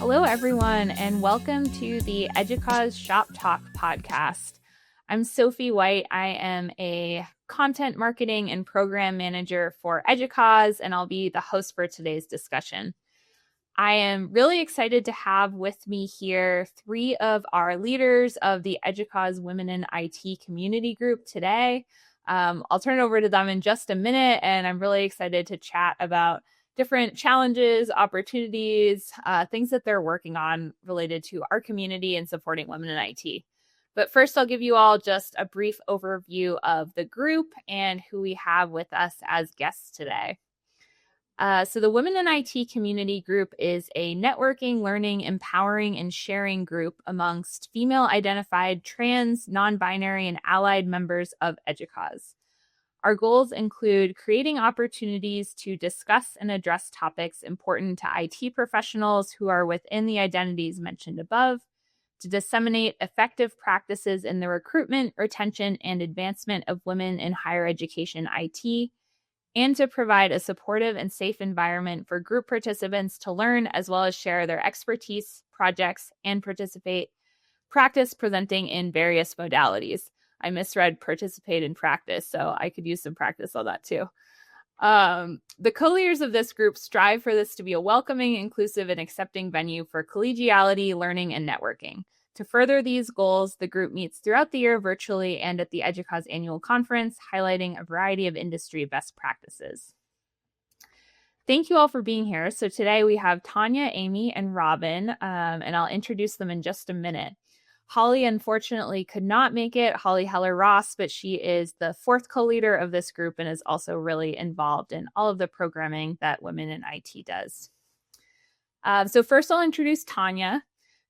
Hello, everyone, and welcome to the EDUCAUSE Shop Talk podcast. I'm Sophie White. I am a content marketing and program manager for EDUCAUSE, and I'll be the host for today's discussion. I am really excited to have with me here three of our leaders of the EDUCAUSE Women in IT community group today. I'll turn it over to them in just a minute, and I'm really excited to chat about different challenges, opportunities, things that they're working on related to our community and supporting women in IT. But first, I'll give you all just a brief overview of the group and who we have with us as guests today. So the Women in IT community group is a networking, learning, empowering, and sharing group amongst female-identified, trans, non-binary, and allied members of EDUCAUSE. Our goals include creating opportunities to discuss and address topics important to IT professionals who are within the identities mentioned above, to disseminate effective practices in the recruitment, retention, and advancement of women in higher education IT, and to provide a supportive and safe environment for group participants to learn as well as share their expertise, projects, and practice presenting in various modalities. I misread participate in practice, so I could use some practice on that too. The co-leaders of this group strive for this to be a welcoming, inclusive, and accepting venue for collegiality, learning, and networking. To further these goals, the group meets throughout the year virtually and at the EDUCAUSE annual conference, highlighting a variety of industry best practices. Thank you all for being here. So today we have Tonya, Amy, and Robyn, and I'll introduce them in just a minute. Holly, unfortunately, could not make it, Holly Heller-Ross, but she is the fourth co-leader of this group and is also really involved in all of the programming that Women in IT does. So first I'll introduce Tonya.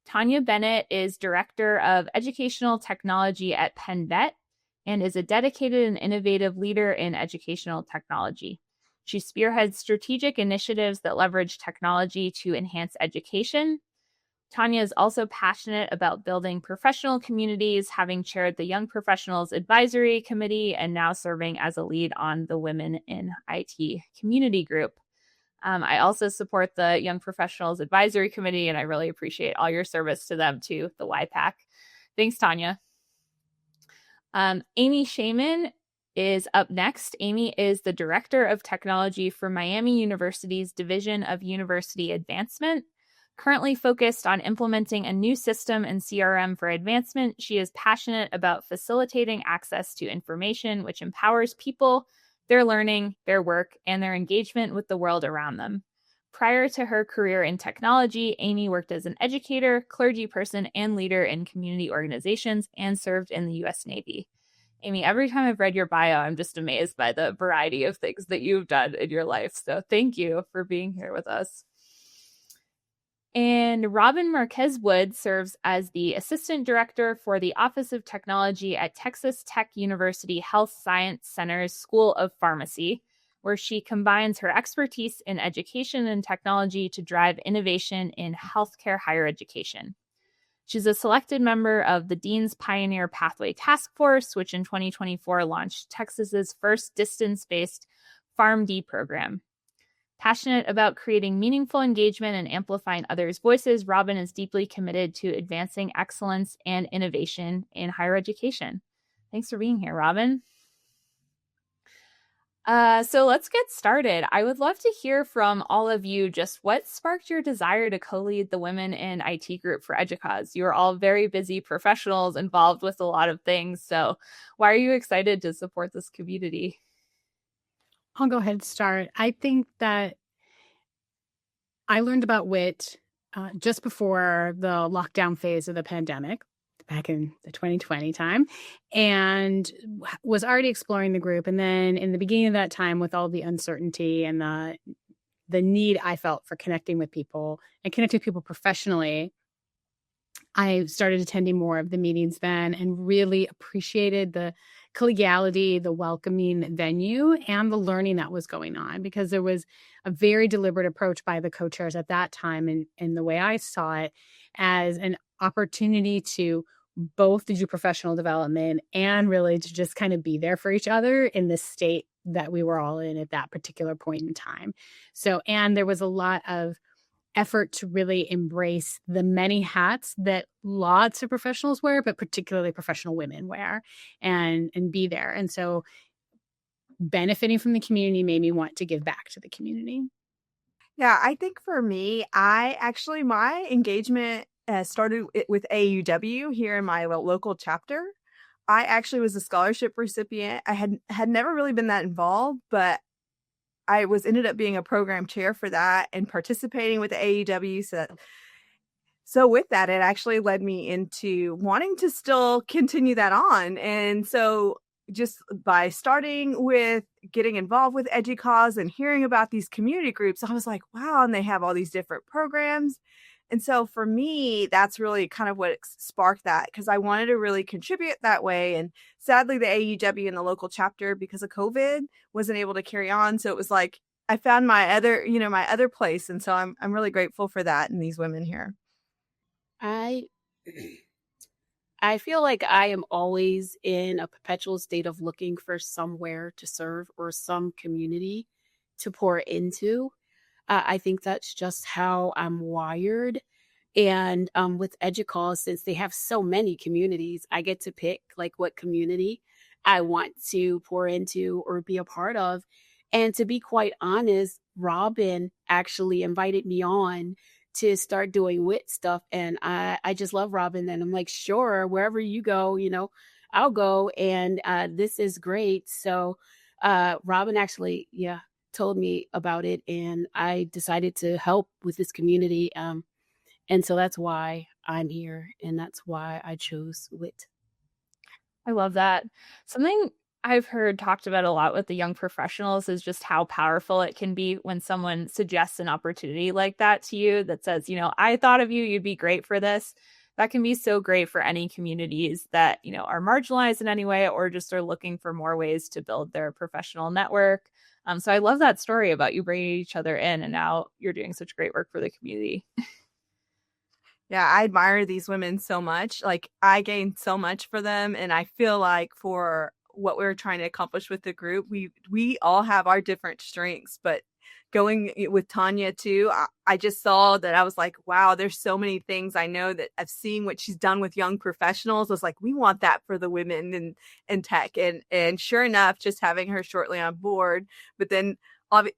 Tonya Bennett is Director of Educational Technology at PennVet and is a dedicated and innovative leader in educational technology. She spearheads strategic initiatives that leverage technology to enhance education. Tonya is also passionate about building professional communities, having chaired the Young Professionals Advisory Committee and now serving as a lead on the Women in IT community group. I also support the Young Professionals Advisory Committee, and I really appreciate all your service to them too, the YPAC. Thanks, Tonya. Amy Shaiman is up next. Amy is the Director of Technology for Miami University's Division of University Advancement. Currently focused on implementing a new system and CRM for advancement, she is passionate about facilitating access to information, which empowers people, their learning, their work, and their engagement with the world around them. Prior to her career in technology, Amy worked as an educator, clergy person, and leader in community organizations and served in the U.S. Navy. Amy, every time I've read your bio, I'm just amazed by the variety of things that you've done in your life. So thank you for being here with us. And Robyn Wood serves as the Assistant Director for the Office of Technology at Texas Tech University Health Science Center's School of Pharmacy, where she combines her expertise in education and technology to drive innovation in healthcare higher education. She's a selected member of the Dean's Pioneer Pathway Task Force, which in 2024 launched Texas's first distance-based PharmD program. Passionate about creating meaningful engagement and amplifying others' voices, Robyn is deeply committed to advancing excellence and innovation in higher education. Thanks for being here, Robyn. So let's get started. I would love to hear from all of you just what sparked your desire to co-lead the Women in IT group for EDUCAUSE. You are all very busy professionals involved with a lot of things. So why are you excited to support this community? I'll go ahead and start. I think that I learned about WIT just before the lockdown phase of the pandemic, back in the 2020 time, and was already exploring the group. And then in the beginning of that time, with all the uncertainty and the need I felt for connecting with people and connecting with people professionally, I started attending more of the meetings then and really appreciated the collegiality, the welcoming venue, and the learning that was going on, because there was a very deliberate approach by the co-chairs at that time, and the way I saw it, as an opportunity to both to do professional development and really to just kind of be there for each other in the state that we were all in at that particular point in time. So, and there was a lot of effort to really embrace the many hats that lots of professionals wear, but particularly professional women wear, and be there. And so benefiting from the community made me want to give back to the community. Yeah, I think for me, my engagement started with AUW here in my local chapter. I actually was a scholarship recipient. I had never really been that involved, but I ended up being a program chair for that and participating with the AUW. So with that, it actually led me into wanting to still continue that on. And so just by starting with getting involved with EDUCAUSE and hearing about these community groups, I was like, wow, and they have all these different programs. And so for me, that's really kind of what sparked that, because I wanted to really contribute that way. And sadly, the AUW in the local chapter, because of COVID, wasn't able to carry on. So it was like I found my other place. And so I'm really grateful for that and these women here. I I feel like I am always in a perpetual state of looking for somewhere to serve or some community to pour into. I think that's just how I'm wired. And with EDUCAUSE, since they have so many communities, I get to pick like what community I want to pour into or be a part of. And to be quite honest, Robyn actually invited me on to start doing wit stuff. And I just love Robyn. And I'm like, sure, wherever you go, I'll go. And this is great. So Robyn actually, told me about it. And I decided to help with this community. And so that's why I'm here. And that's why I chose wit. I love that. Something I've heard talked about a lot with the young professionals is just how powerful it can be when someone suggests an opportunity like that to you that says, I thought of you, you'd be great for this. That can be so great for any communities that, are marginalized in any way or just are looking for more ways to build their professional network. So I love that story about you bringing each other in and now you're doing such great work for the community. Yeah, I admire these women so much. Like, I gained so much for them. And I feel like for what we're trying to accomplish with the group, we all have our different strengths. But going with Tonya too, I just saw that. I was like, wow, there's so many things I know that I've seen what she's done with young professionals. I was like, we want that for the women in tech. And sure enough, just having her shortly on board. But then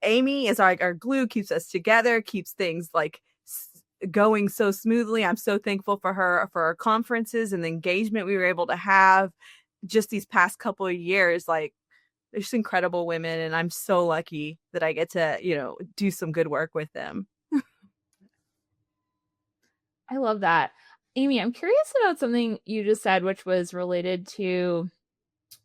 Amy is our glue, keeps us together, keeps things like going so smoothly. I'm so thankful for her, for our conferences and the engagement we were able to have just these past couple of years. Like, there's incredible women and I'm so lucky that I get to, do some good work with them. I love that. Amy, I'm curious about something you just said, which was related to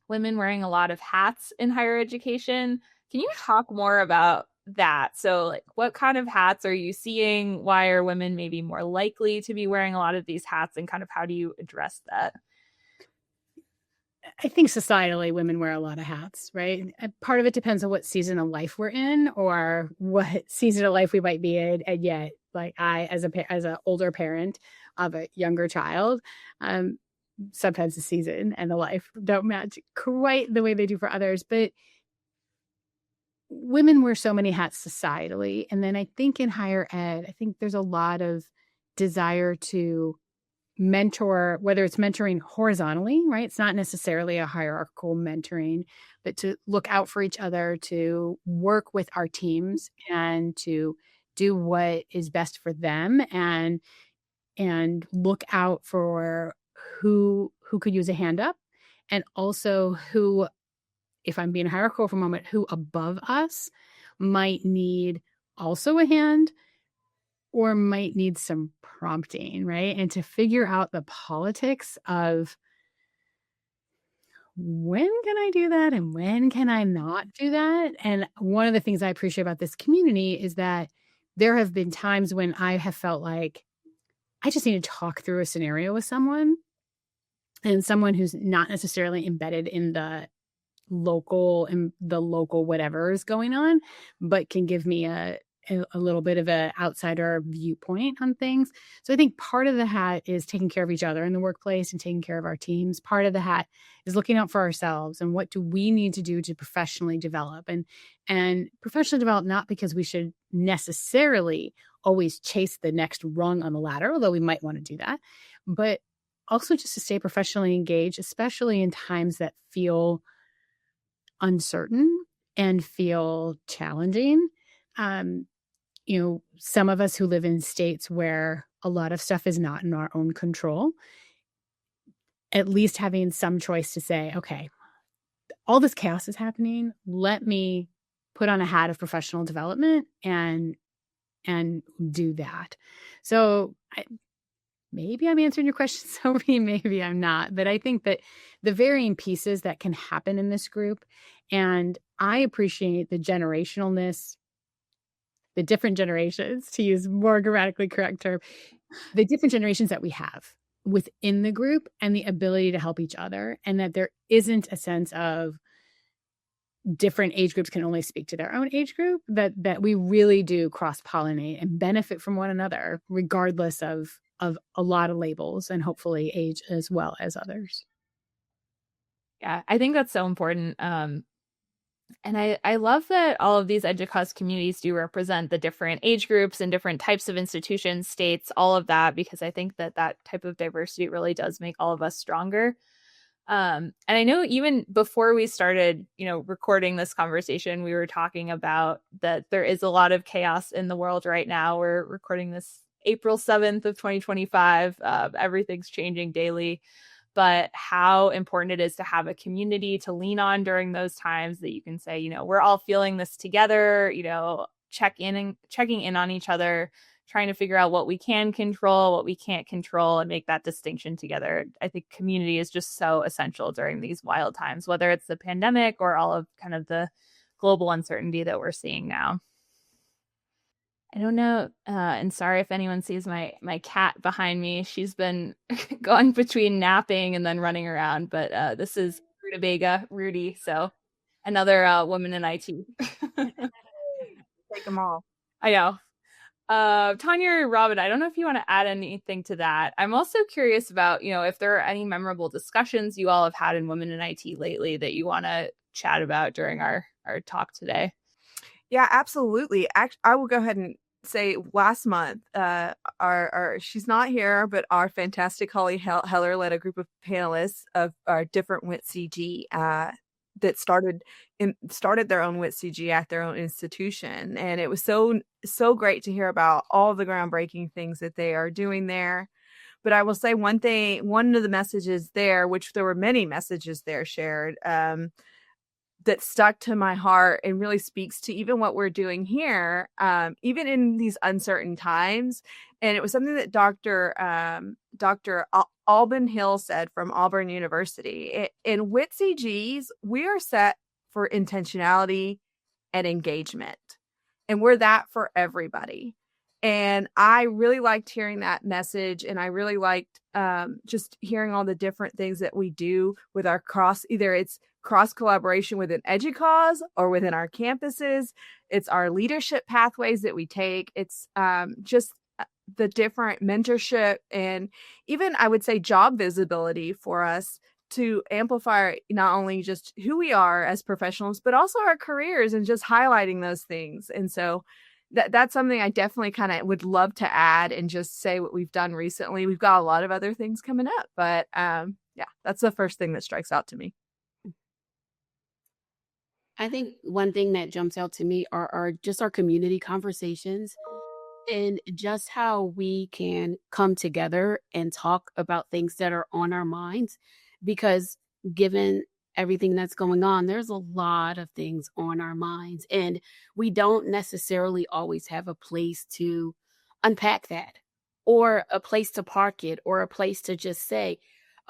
women wearing a lot of hats in higher education. Can you talk more about that? So like, what kind of hats are you seeing? Why are women maybe more likely to be wearing a lot of these hats, and kind of how do you address that? I think societally women wear a lot of hats, right? Part of it depends on what season of life we're in or what season of life we might be in. And yet, like, I, as an older parent of a younger child, sometimes the season and the life don't match quite the way they do for others. But women wear so many hats societally. And then I think in higher ed, I think there's a lot of desire to mentor, whether it's mentoring horizontally, right? It's not necessarily a hierarchical mentoring, but to look out for each other, to work with our teams and to do what is best for them and look out for who could use a hand up, and also who, if I'm being hierarchical for a moment, who above us might need also a hand or might need some prompting, right? And to figure out the politics of when can I do that and when can I not do that? And one of the things I appreciate about this community is that there have been times when I have felt like I just need to talk through a scenario with someone, and someone who's not necessarily embedded in the local whatever is going on, but can give me a little bit of an outsider viewpoint on things. So I think part of the hat is taking care of each other in the workplace and taking care of our teams. Part of the hat is looking out for ourselves and what do we need to do to professionally develop and professionally develop, not because we should necessarily always chase the next rung on the ladder, although we might want to do that. But also just to stay professionally engaged, especially in times that feel uncertain and feel challenging. Some of us who live in states where a lot of stuff is not in our own control, at least having some choice to say, okay, all this chaos is happening. Let me put on a hat of professional development and do that. So maybe I'm answering your question, Sophie, maybe I'm not. But I think that the varying pieces that can happen in this group, and I appreciate the generationalness, the different generations, to use more grammatically correct term, the different generations that we have within the group and the ability to help each other, and that there isn't a sense of different age groups can only speak to their own age group, that we really do cross-pollinate and benefit from one another, regardless of a lot of labels and hopefully age as well as others. Yeah, I think that's so important. And I love that all of these EDUCAUSE communities do represent the different age groups and different types of institutions, states, all of that, because I think that type of diversity really does make all of us stronger. And I know even before we started, recording this conversation, we were talking about that there is a lot of chaos in the world right now. We're recording this April 7th of 2025. Everything's changing daily. But how important it is to have a community to lean on during those times, that you can say, we're all feeling this together, checking in on each other, trying to figure out what we can control, what we can't control, and make that distinction together. I think community is just so essential during these wild times, whether it's the pandemic or all of kind of the global uncertainty that we're seeing now. I don't know, and sorry if anyone sees my cat behind me. She's been going between napping and then running around, but this is Rutabaga, Rudy, so another woman in IT. Take them all. I know. Tonya or Robyn, I don't know if you want to add anything to that. I'm also curious about, if there are any memorable discussions you all have had in Women in IT lately that you want to chat about during our talk today. Yeah, absolutely. I will go ahead and say last month, she's not here, but our fantastic Holly Heller led a group of panelists of our different WIT-CG that started their own WIT-CG at their own institution. And it was so great to hear about all the groundbreaking things that they are doing there. But I will say one of the messages there, which there were many messages there shared, that stuck to my heart and really speaks to even what we're doing here, even in these uncertain times. And it was something that Dr. Alban Hill said from Auburn University. In WIT-CGs, we are set for intentionality and engagement. And we're that for everybody. And I really liked hearing that message. And I really liked just hearing all the different things that we do with our either it's cross collaboration within EDUCAUSE or within our campuses. It's our leadership pathways that we take. It's just the different mentorship and even, I would say, job visibility for us to amplify not only just who we are as professionals, but also our careers and just highlighting those things. And so that's something I definitely kind of would love to add and just say what we've done recently. We've got a lot of other things coming up, but yeah, that's the first thing that strikes out to me. I think one thing that jumps out to me are just our community conversations and just how we can come together and talk about things that are on our minds, because given everything that's going on, there's a lot of things on our minds, and we don't necessarily always have a place to unpack that or a place to park it or a place to just say,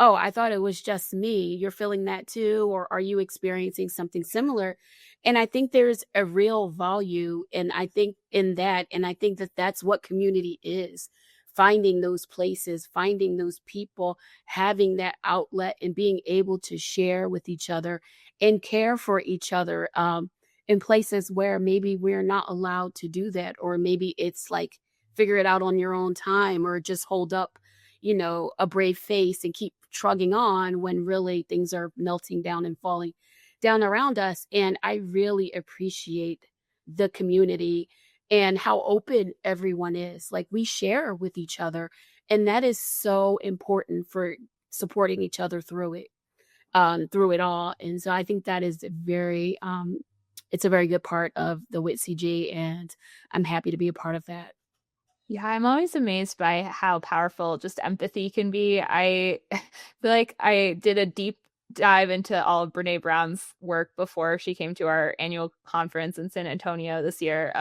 oh, I thought it was just me. You're feeling that too? Or are you experiencing something similar? And I think there's a real value, and I think in that, and I think that that's what community is. Finding those places, finding those people, having that outlet and being able to share with each other and care for each other in places where maybe we're not allowed to do that, or maybe it's like figure it out on your own time, or just hold up, a brave face and keep trudging on when really things are melting down and falling down around us. And I really appreciate the community and how open everyone is. Like, we share with each other, and that is so important for supporting each other through it all. And so I think that is it's a very good part of the WIT-CG, and I'm happy to be a part of that. Yeah, I'm always amazed by how powerful just empathy can be. I feel like I did a deep dive into all of Brene Brown's work before she came to our annual conference in San Antonio this year.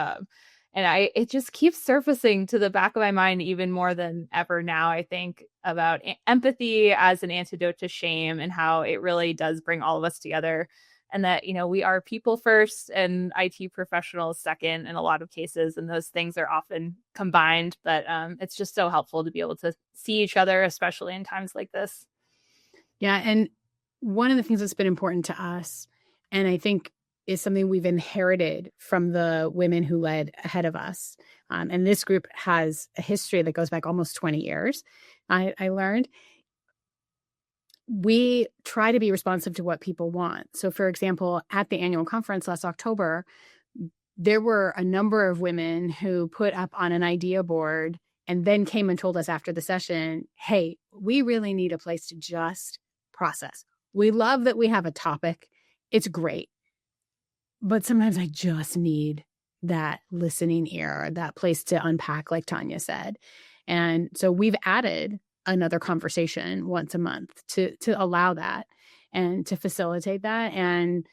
And it just keeps surfacing to the back of my mind even more than ever now, I think, about empathy as an antidote to shame and how it really does bring all of us together. And that, we are people first and IT professionals second in a lot of cases. And those things are often combined. But it's just so helpful to be able to see each other, especially in times like this. Yeah. And one of the things that's been important to us, and I think is something we've inherited from the women who led ahead of us. And this group has a history that goes back almost 20 years, I learned. We try to be responsive to what people want. So, for example, at the annual conference last October, there were a number of women who put up on an idea board and then came and told us after the session, hey, we really need a place to just process. We love that we have a topic. It's great. But sometimes I just need that listening ear, that place to unpack, like Tonya said. And so we've added another conversation once a month to allow that and to facilitate that. And,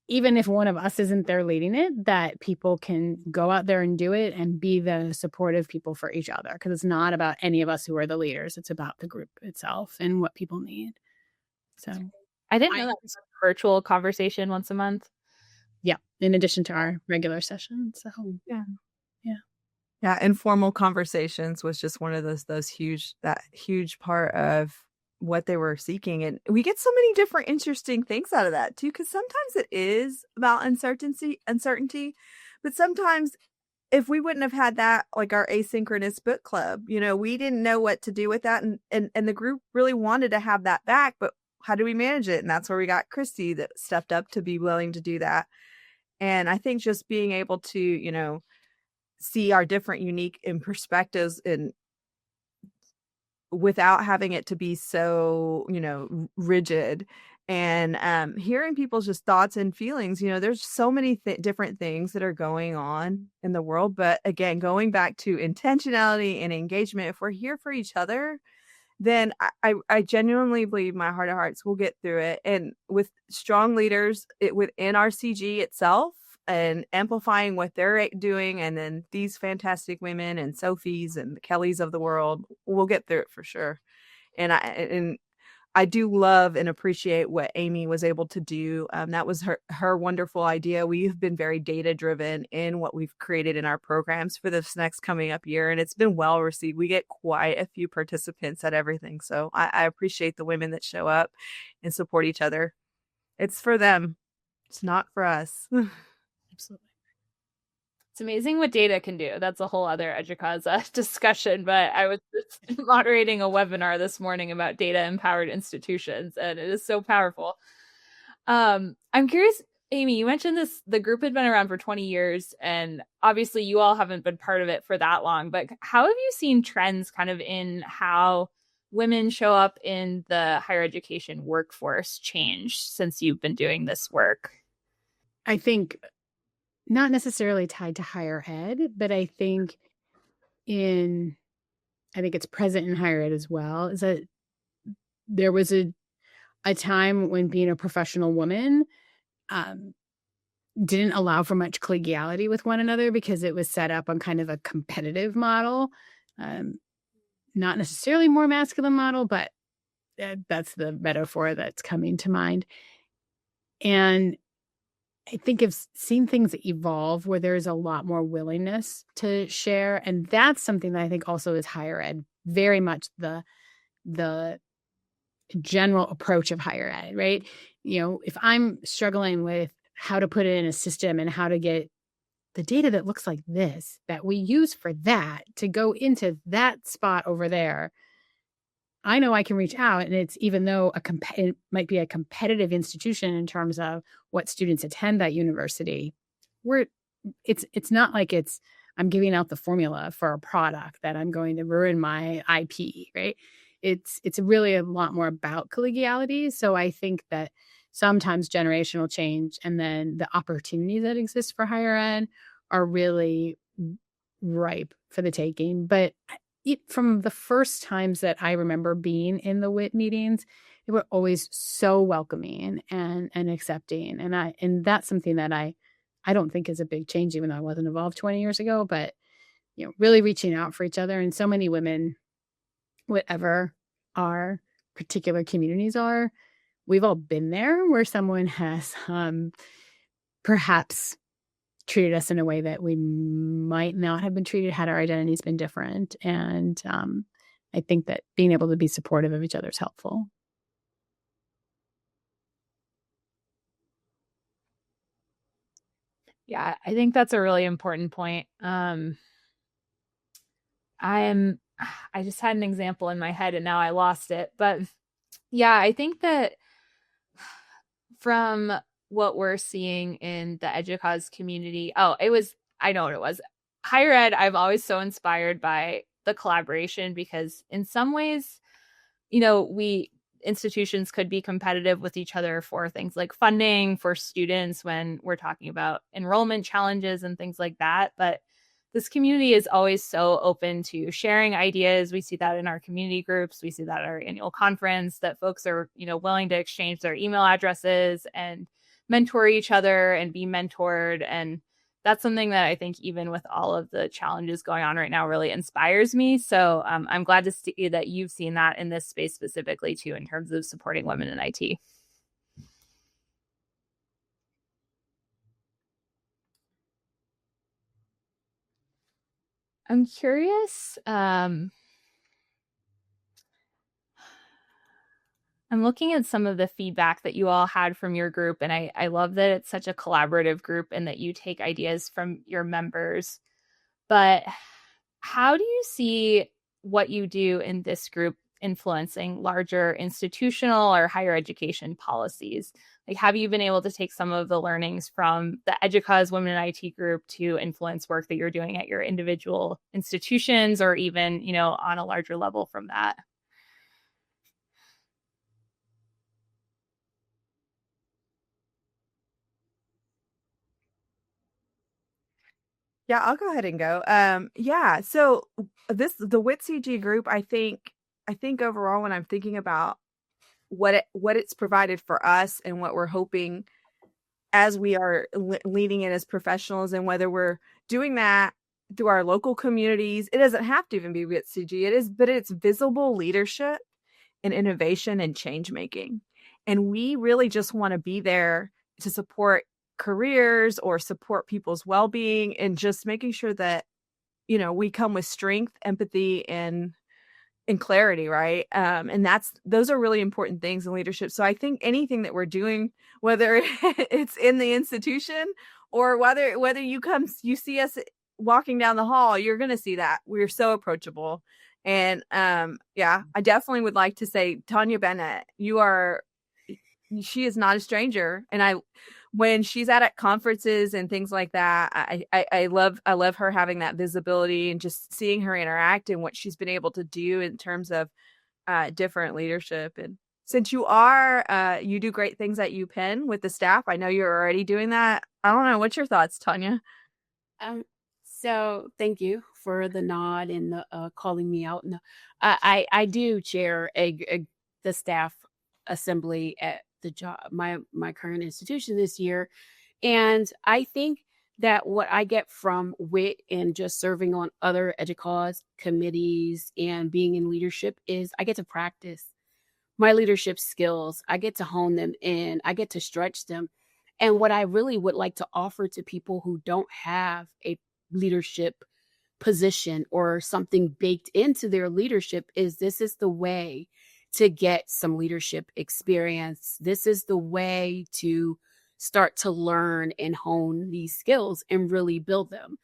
even if one of us isn't there leading it, that people can go out there and do it and be the supportive people for each other. Because it's not about any of us who are the leaders. It's about the group itself and what people need. So I didn't know that was a virtual conversation once a month. Yeah, in addition to our regular session. So yeah, informal conversations was just one of those huge part of what they were seeking. And we get so many different interesting things out of that too, because sometimes it is about uncertainty, but sometimes if we wouldn't have had that, like our asynchronous book club, we didn't know what to do with that. And the group really wanted to have that back, but how do we manage it? And that's where we got Christy that stepped up to be willing to do that. And I think just being able to, see our different unique perspectives and without having it to be so, rigid, and hearing people's just thoughts and feelings. There's so many different things that are going on in the world. But again, going back to intentionality and engagement, if we're here for each other, then I genuinely believe my heart of hearts will get through it. And with strong leaders within our CG itself and amplifying what they're doing, and then these fantastic women and Sophies and the Kellys of the world, we'll get through it for sure. And I do love and appreciate what Amy was able to do. That was her wonderful idea. We've been very data driven in what we've created in our programs for this next coming up year, and it's been well received. We get quite a few participants at everything. So I appreciate the women that show up and support each other. It's for them. It's not for us. absolutely. It's amazing what data can do. That's a whole other EDUCAUSE discussion, but I was just moderating a webinar this morning about data-empowered institutions, and it is so powerful. I'm curious, Amy, you mentioned the group had been around for 20 years, and obviously you all haven't been part of it for that long, but how have you seen trends kind of in how women show up in the higher education workforce change since you've been doing this work? I think not necessarily tied to higher ed, but I think it's present in higher ed as well, is that there was a time when being a professional woman didn't allow for much collegiality with one another because it was set up on kind of a competitive model, not necessarily more masculine model, but that's the metaphor that's coming to mind. And I think I've seen things evolve where there's a lot more willingness to share. And that's something that I think also is higher ed, very much the general approach of higher ed, right? If I'm struggling with how to put it in a system and how to get the data that looks like this, that we use for that to go into that spot over there, I know I can reach out, and it's, even though it might be a competitive institution in terms of what students attend that university, we're it's not like I'm giving out the formula for a product that I'm going to ruin my IP, right? It's really a lot more about collegiality. So I think that sometimes generational change and then the opportunities that exist for higher ed are really ripe for the taking. But from the first times that I remember being in the WIT meetings, they were always so welcoming and accepting. And that's something that I don't think is a big change, even though I wasn't involved 20 years ago, but really reaching out for each other. And so many women, whatever our particular communities are, we've all been there where someone has perhaps treated us in a way that we might not have been treated had our identities been different. And I think that being able to be supportive of each other is helpful. Yeah, I think that's a really important point. I just had an example in my head and now I lost it. But yeah, I think that from what we're seeing in the EDUCAUSE community, I know what it was. Higher ed, I've always so inspired by the collaboration because in some ways, institutions could be competitive with each other for things like funding for students when we're talking about enrollment challenges and things like that. But this community is always so open to sharing ideas. We see that in our community groups. We see that at our annual conference, that folks are, willing to exchange their email addresses and mentor each other and be mentored. And that's something that I think even with all of the challenges going on right now really inspires me. So I'm glad to see that you've seen that in this space specifically too, in terms of supporting women in IT. I'm curious. I'm looking at some of the feedback that you all had from your group, and I love that it's such a collaborative group and that you take ideas from your members. But how do you see what you do in this group influencing larger institutional or higher education policies? Like, have you been able to take some of the learnings from the EDUCAUSE Women in IT group to influence work that you're doing at your individual institutions or even, on a larger level from that? Yeah, I'll go ahead and go. So the WIT-CG group, I think overall when I'm thinking about what it's provided for us and what we're hoping as we are leading it as professionals, and whether we're doing that through our local communities, it doesn't have to even be WIT-CG. But it's visible leadership and innovation and change making. And we really just want to be there to support careers or support people's well-being, and just making sure that we come with strength, empathy, and clarity, right? And those are really important things in leadership. So I think anything that we're doing, whether it's in the institution or whether you see us walking down the hall, you're going to see that we're so approachable. And I definitely would like to say, Tonya Bennett, she is not a stranger. And when she's at conferences and things like that, I love her having that visibility and just seeing her interact and what she's been able to do in terms of different leadership. And since you do great things at UPenn with the staff, I know you're already doing that. I don't know. What's your thoughts, Tonya? So thank you for the nod and the calling me out. No, I do chair the staff assembly at the job, my current institution this year. And I think that what I get from WIT and just serving on other EDUCAUSE committees and being in leadership is I get to practice my leadership skills. I get to hone them in. I get to stretch them. And what I really would like to offer to people who don't have a leadership position or something baked into their leadership is this is the way to get some leadership experience. This is the way to start to learn and hone these skills and really build them.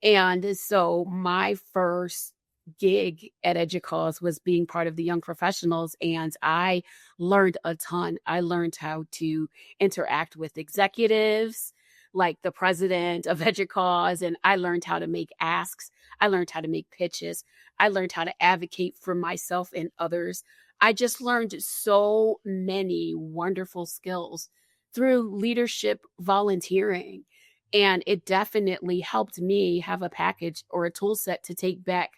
And so my first gig at EDUCAUSE was being part of the young professionals, and I learned a ton. I learned how to interact with executives, like the president of EDUCAUSE, and I learned how to make asks. I learned how to make pitches. I learned how to advocate for myself and others. I just learned so many wonderful skills through leadership volunteering. And it definitely helped me have a package or a tool set to take back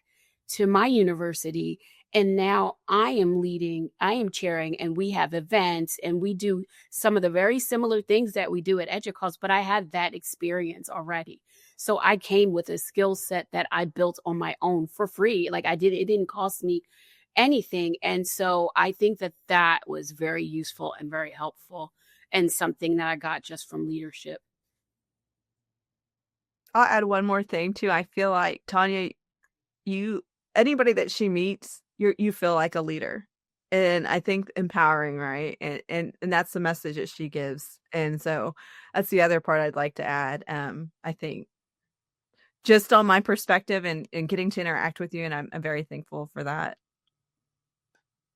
to my university. And now I am leading, I am chairing, and we have events and we do some of the very similar things that we do at EDUCAUSE, but I had that experience already. So I came with a skill set that I built on my own for free. Like it didn't cost me anything. And so I think that that was very useful and very helpful and something that I got just from leadership. I'll add one more thing too. I feel like Tonya, anybody that she meets, you feel like a leader, and I think empowering, right? And that's the message that she gives. And so that's the other part I'd like to add. I think just on my perspective and getting to interact with you, and I'm very thankful for that.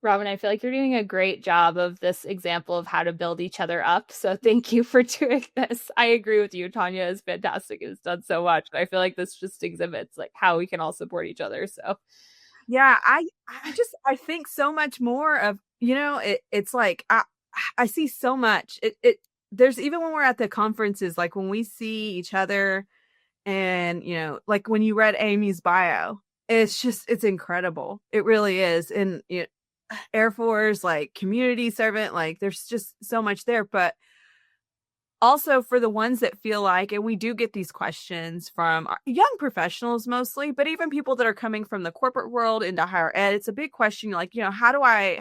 Robyn, I feel like you're doing a great job of this example of how to build each other up. So thank you for doing this. I agree with you. Tonya is fantastic and has done so much. But I feel like this just exhibits like how we can all support each other. So yeah, I think so much more of, it's like I see so much. There's even when we're at the conferences, like when we see each other and, like when you read Amy's bio, it's incredible. It really is. And Air Force, like community servant, like there's just so much there. But also for the ones that feel like, and we do get these questions from young professionals mostly, but even people that are coming from the corporate world into higher ed, it's a big question. Like, how do I,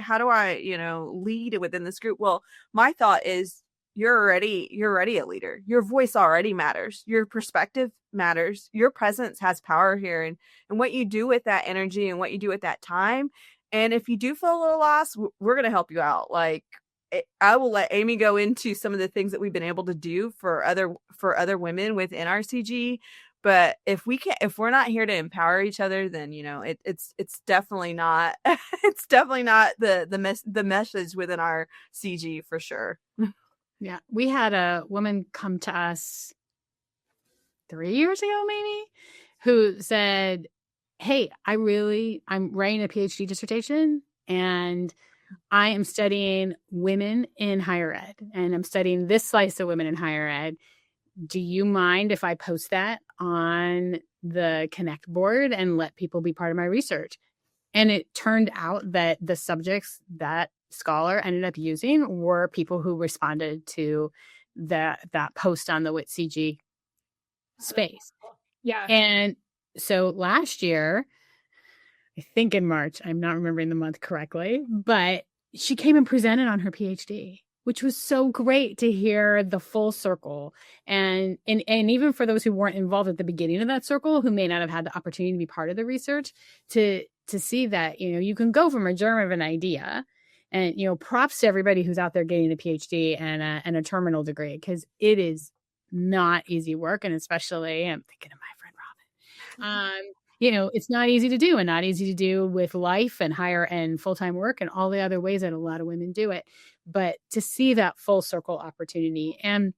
lead within this group? Well, my thought is you're already a leader. Your voice already matters. Your perspective matters. Your presence has power here, and what you do with that energy and what you do at that time. And if you do feel a little lost, we're going to help you out. Like, I will let Amy go into some of the things that we've been able to do for other women within our CG. But if we're not here to empower each other, then it's definitely not the message within our CG for sure. Yeah, we had a woman come to us 3 years ago, maybe, who said, hey, I'm writing a PhD dissertation and I am studying women in higher ed, and I'm studying this slice of women in higher ed. Do you mind if I post that on the Connect board and let people be part of my research? And it turned out that the subjects that scholar ended up using were people who responded to that post on the WIT-CG space. Yeah. And so last year, I think in March, I'm not remembering the month correctly, but she came and presented on her PhD, which was so great to hear the full circle. And even for those who weren't involved at the beginning of that circle, who may not have had the opportunity to be part of the research, to see that, you can go from a germ of an idea. And, props to everybody who's out there getting a PhD and a terminal degree, because it is not easy work. And especially, I'm thinking of my friend Robyn. It's not easy to do, and not easy to do with life and higher and full-time work and all the other ways that a lot of women do it. But to see that full circle opportunity. And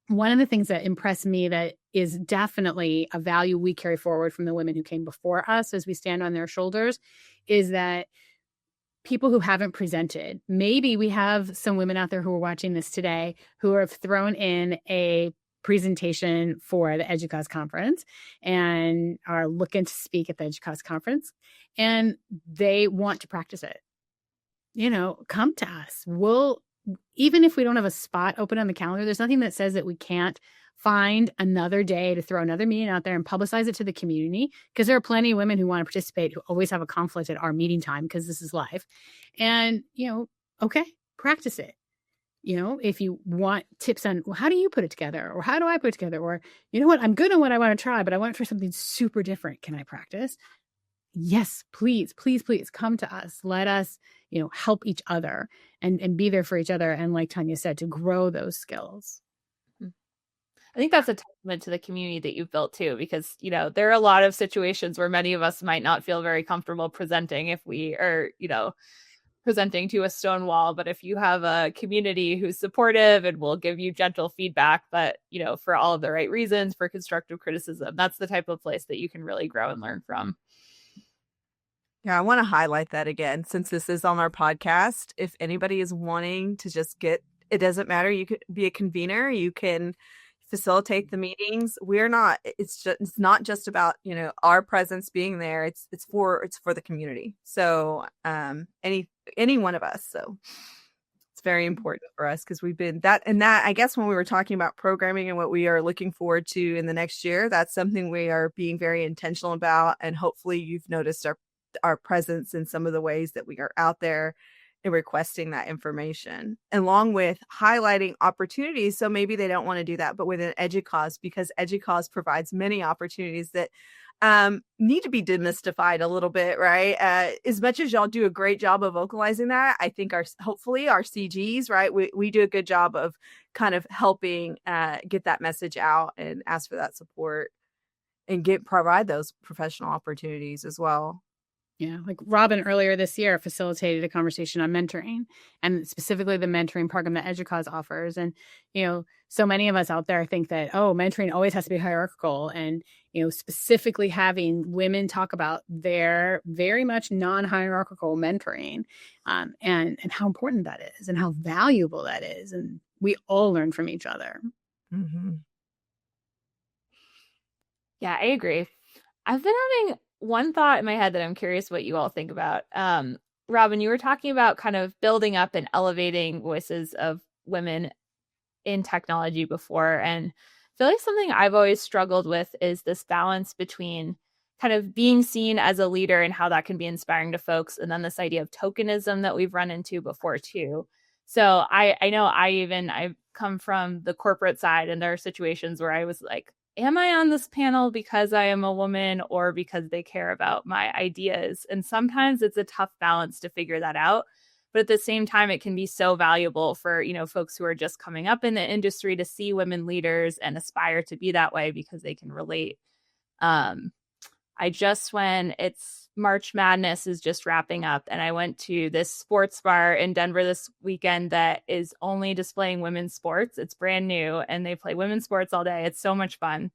one of the things that impressed me that is definitely a value we carry forward from the women who came before us as we stand on their shoulders is that people who haven't presented, maybe we have some women out there who are watching this today who have thrown in a presentation for the EDUCAUSE conference and are looking to speak at the EDUCAUSE conference, and they want to practice it. Come to us. Even if we don't have a spot open on the calendar, there's nothing that says that we can't find another day to throw another meeting out there and publicize it to the community, because there are plenty of women who want to participate who always have a conflict at our meeting time because this is live. And, okay, practice it. If you want tips on, well, how do you put it together? Or how do I put it together? Or, you know what, I'm good on what I want to try, but I want to try something super different. Can I practice? Yes, please, please, please come to us. Let us, help each other and be there for each other. And like Tonya said, to grow those skills. I think that's a testament to the community that you've built too, because, there are a lot of situations where many of us might not feel very comfortable presenting if we are, presenting to a stone wall. But if you have a community who's supportive and will give you gentle feedback, but, you know, for all of the right reasons, for constructive criticism, that's the type of place that you can really grow and learn from. Yeah, I want to highlight that again, since this is on our podcast. If anybody is wanting to just it doesn't matter. You could be a convener. You can facilitate the meetings. It's not just about, you know, our presence being there. It's for the community. So any one of us. So it's very important for us, because we've been that I guess when we were talking about programming and what we are looking forward to in the next year, that's something we are being very intentional about. And hopefully you've noticed our presence in some of the ways that we are out there and requesting that information, along with highlighting opportunities. So maybe they don't want to do that, but within EDUCAUSE, because EDUCAUSE provides many opportunities that need to be demystified a little bit, right? As much as y'all do a great job of vocalizing that, I think hopefully our CGs, right, we do a good job of kind of helping get that message out and ask for that support and provide those professional opportunities as well. Yeah, like Robyn earlier this year facilitated a conversation on mentoring, and specifically the mentoring program that EDUCAUSE offers. And, you know, so many of us out there think that, oh, mentoring always has to be hierarchical, and, you know, specifically having women talk about their very much non-hierarchical mentoring, and how important that is and how valuable that is. And we all learn from each other. Mm-hmm. Yeah, I agree. I've been having one thought in my head that I'm curious what you all think about. Robyn, you were talking about kind of building up and elevating voices of women in technology before. And I feel like something I've always struggled with is this balance between kind of being seen as a leader and how that can be inspiring to folks, and then this idea of tokenism that we've run into before too. So I know I've come from the corporate side, and there are situations where I was like, am I on this panel because I am a woman or because they care about my ideas? And sometimes it's a tough balance to figure that out. But at the same time, it can be so valuable for, you know, folks who are just coming up in the industry to see women leaders and aspire to be that way because they can relate. When it's March Madness is just wrapping up, and I went to this sports bar in Denver this weekend that is only displaying women's sports. It's brand new and they play women's sports all day. It's so much fun.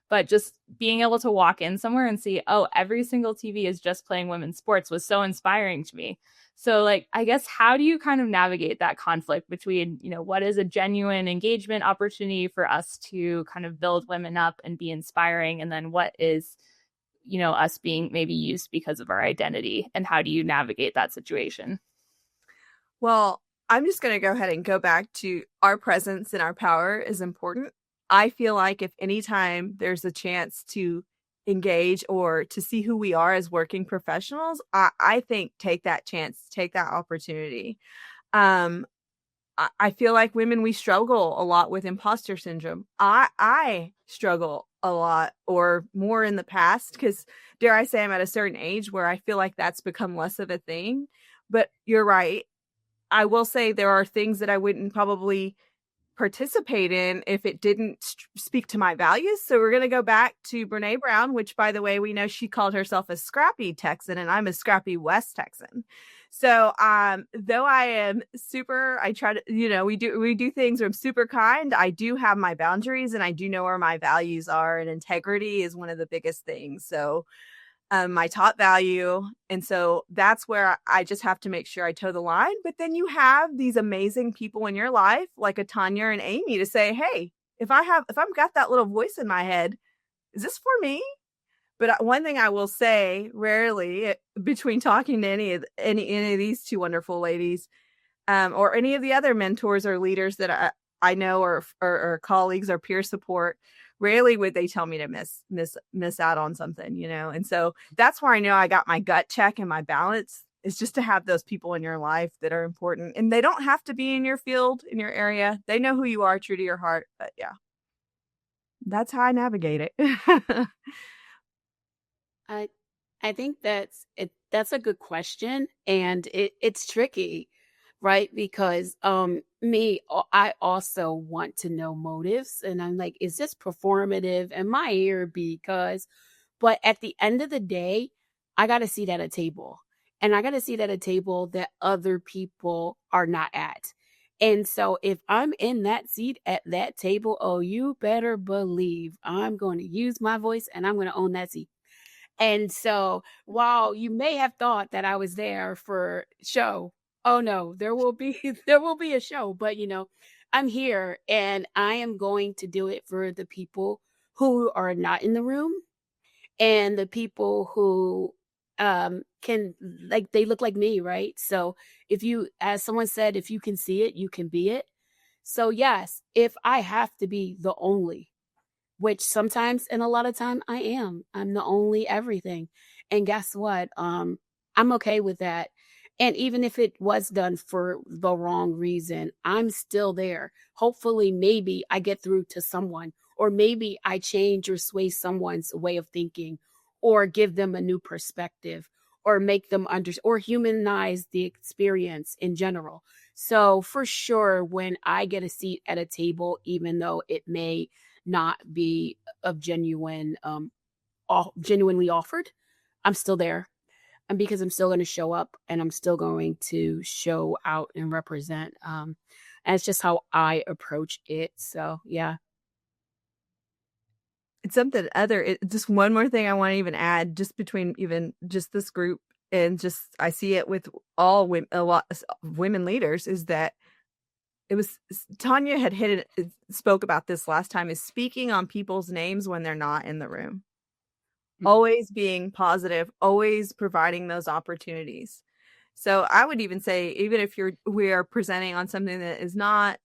But just being able to walk in somewhere and see, oh, every single TV is just playing women's sports was so inspiring to me. So, like, I guess, how do you kind of navigate that conflict between, you know, what is a genuine engagement opportunity for us to kind of build women up and be inspiring, and then what is, you know, us being maybe used because of our identity, and how do you navigate that situation? Well, I'm just going to go ahead and go back to our presence and our power is important. I feel like if anytime there's a chance to engage or to see who we are as working professionals, I think take that chance, take that opportunity. I feel like women, we struggle a lot with imposter syndrome. I struggle a lot, or more in the past, because dare I say I'm at a certain age where I feel like that's become less of a thing. But you're right. I will say there are things that I wouldn't probably participate in if it didn't speak to my values. So we're going to go back to Brene Brown, which, by the way, we know she called herself a scrappy Texan, and I'm a scrappy West Texan. So though I am super, I try to, you know, we do things where I'm super kind. I do have my boundaries, and I do know where my values are, and integrity is one of the biggest things. So my top value. And so that's where I just have to make sure I toe the line. But then you have these amazing people in your life, like a Tonya and Amy, to say, hey, if I've got that little voice in my head, is this for me? But one thing I will say, rarely between talking to any of these two wonderful ladies, or any of the other mentors or leaders that I know, or colleagues or peer support, rarely would they tell me to miss out on something, you know? And so that's where I know I got my gut check and my balance, is just to have those people in your life that are important. And they don't have to be in your field, in your area. They know who you are, true to your heart. But yeah, that's how I navigate it. I think that's a good question, and it's tricky, right? Because I also want to know motives, and I'm like, is this performative? Am I here because? But at the end of the day, I got a seat at a table, and I got to sit at a table that other people are not at. And so if I'm in that seat at that table, oh, you better believe I'm going to use my voice and I'm going to own that seat. And so while you may have thought that I was there for show, oh no, there will be a show, but I'm here and I am going to do it for the people who are not in the room and the people who can, like, they look like me, right? So if you, as someone said, if you can see it, you can be it. So yes, if I have to be the only, which sometimes and a lot of time I'm the only everything. And guess what? I'm okay with that. And even if it was done for the wrong reason, I'm still there. Hopefully, maybe I get through to someone, or maybe I change or sway someone's way of thinking, or give them a new perspective, or make them or humanize the experience in general. So for sure, when I get a seat at a table, even though it may not be of genuinely offered, I'm still there. And because I'm still going to show up and I'm still going to show out and represent. And it's just how I approach it. So, yeah. It's something just one more thing I want to even add, just between even just this group and just, I see it with all women, a lot of women leaders, is that it was Tonya had spoke about this last time, is speaking on people's names when they're not in the room. Always being positive, always providing those opportunities. So I would even say, even if we are presenting on something that is not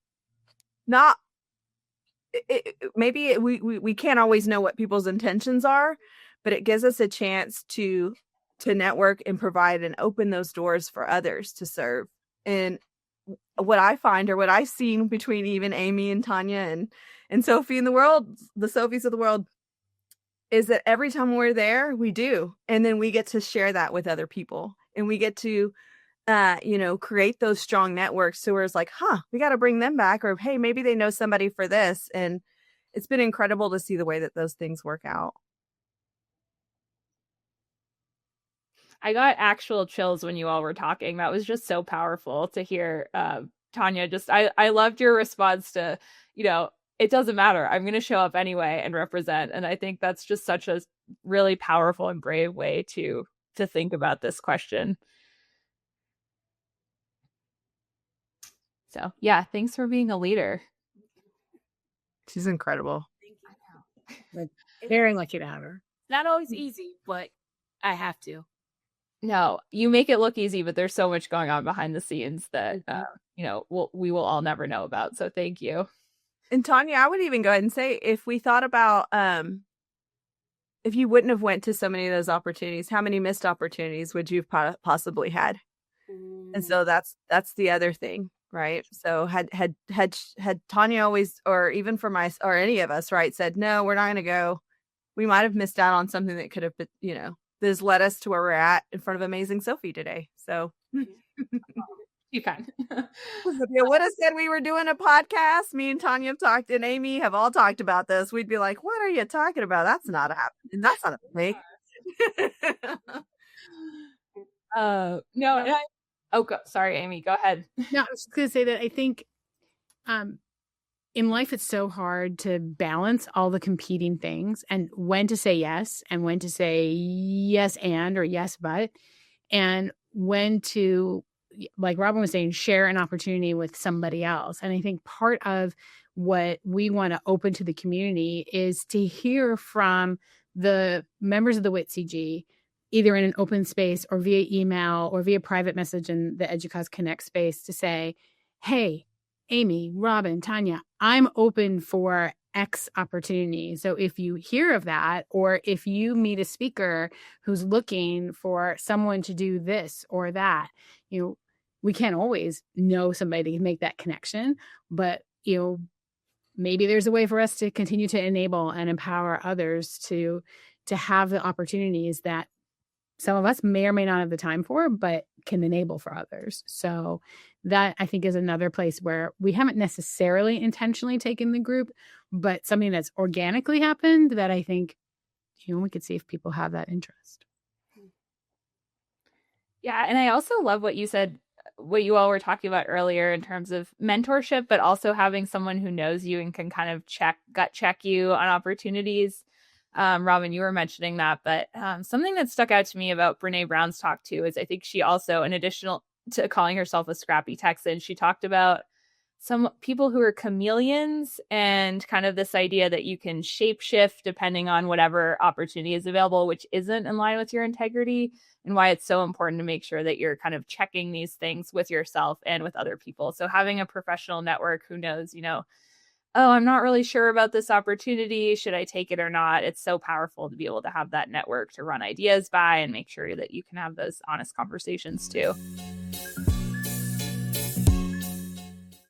maybe we can't always know what people's intentions are, but it gives us a chance to network and provide and open those doors for others to serve. And what I find, or what I've seen between even Amy and Tonya and Sophie in the world, the Sophies of the world, is that every time we're there, we do. And then we get to share that with other people, and we get to, create those strong networks. So where it's like, we got to bring them back, or, hey, maybe they know somebody for this. And it's been incredible to see the way that those things work out. I got actual chills when you all were talking. That was just so powerful to hear. Tonya, I loved your response to, it doesn't matter. I'm going to show up anyway and represent. And I think that's just such a really powerful and brave way to think about this question. So yeah, thanks for being a leader. She's incredible. We're very lucky to have her. Not always easy, but I have to. No, you make it look easy, but there's so much going on behind the scenes that, we will all never know about. So thank you. And Tonya, I would even go ahead and say, if we thought about, if you wouldn't have went to so many of those opportunities, how many missed opportunities would you have possibly had? And so that's the other thing, right? So had Tonya always, or even or any of us, right, said, no, we're not going to go, we might have missed out on something that could have been, that has led us to where we're at in front of amazing Sophie today. So you can. If you would have said we were doing a podcast, me and Tonya have talked, and Amy have all talked about this, we'd be like, what are you talking about? That's not happening. That's not a thing. No. Sorry, Amy, go ahead. No, I was just going to say that I think in life, it's so hard to balance all the competing things, and when to say yes, and when to say yes and, or yes but, and when to, like Robyn was saying, share an opportunity with somebody else. And I think part of what we want to open to the community is to hear from the members of the WIT-CG, either in an open space or via email or via private message in the EDUCAUSE Connect space, to say, hey, Amy, Robyn, Tonya, I'm open for X opportunity. So if you hear of that, or if you meet a speaker who's looking for someone to do this or that, we can't always know somebody to make that connection, but, maybe there's a way for us to continue to enable and empower others to have the opportunities that some of us may or may not have the time for, but can enable for others. So that, I think, is another place where we haven't necessarily intentionally taken the group, but something that's organically happened that I think, we could see if people have that interest. Yeah. And I also love what you said, what you all were talking about earlier in terms of mentorship, but also having someone who knows you and can kind of gut check you on opportunities. Robyn, you were mentioning that, but something that stuck out to me about Brene Brown's talk too is I think she also, in addition to calling herself a scrappy Texan, she talked about some people who are chameleons and kind of this idea that you can shapeshift depending on whatever opportunity is available, which isn't in line with your integrity, and why it's so important to make sure that you're kind of checking these things with yourself and with other people. So having a professional network who knows, oh, I'm not really sure about this opportunity. Should I take it or not? It's so powerful to be able to have that network to run ideas by and make sure that you can have those honest conversations too.